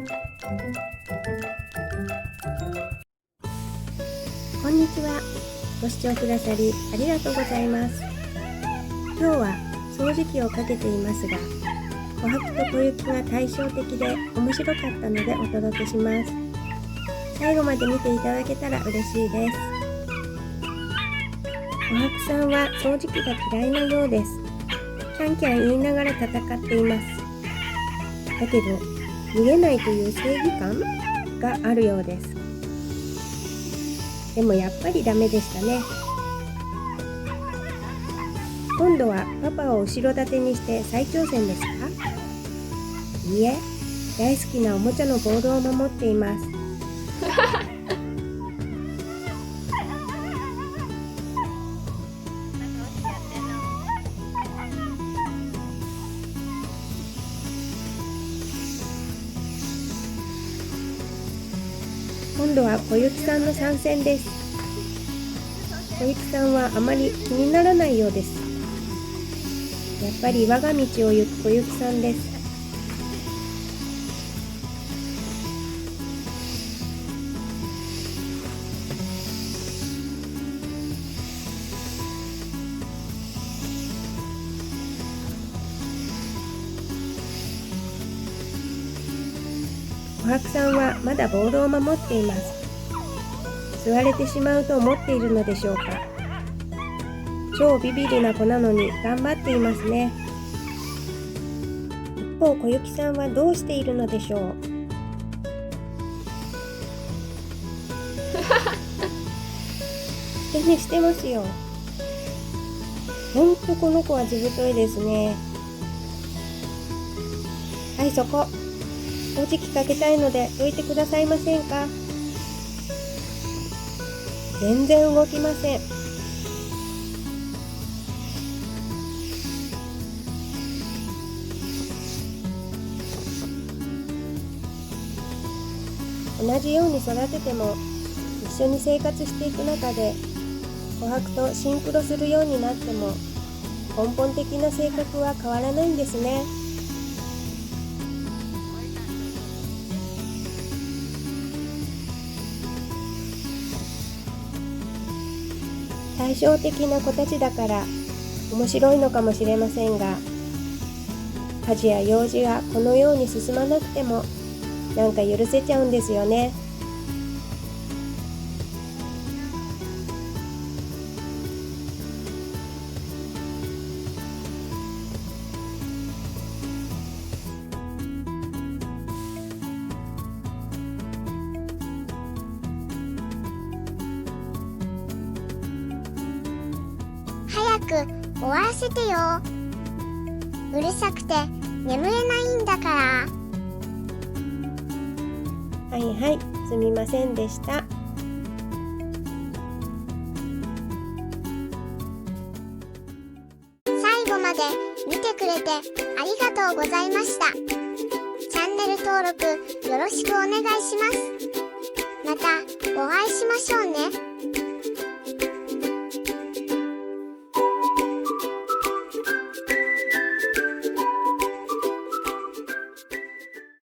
こんにちは。ご視聴くださりありがとうございます。今日は掃除機をかけていますが、琥珀と小雪が対照的で面白かったのでお届けします。最後まで見ていただけたら嬉しいです。琥珀さんは掃除機が嫌いなようです。キャンキャン言いながら戦っています。だけど逃げないという正義感があるようです。でもやっぱりダメでしたね。今度はパパを後ろ盾にして再挑戦ですか？いいえ、大好きなおもちゃのボールを守っています。今度は小雪さんの参戦です。小雪さんはあまり気にならないようです。やっぱり我が道を行く小雪さんです。琥珀さんはまだボールを守っています。吸われてしまうと思っているのでしょうか。超ビビリな子なのに頑張っていますね。一方、小雪さんはどうしているのでしょう。捨てしてますよ。ほんとこの子はずぶといですね。はい、そこ。掃除機かけたいのでどいてくださいませんか？全然動きません。同じように育てても一緒に生活していく中で琥珀とシンクロするようになっても根本的な性格は変わらないんですね。対照的な子たちだから面白いのかもしれませんが、家事や用事がこのように進まなくてもなんか許せちゃうんですよね。早く終わらせてよ。うるさくて眠れないんだから。はいはい、すみませんでした。最後まで見てくれてありがとうございました。チャンネル登録よろしくお願いします。またお会いしましょうね。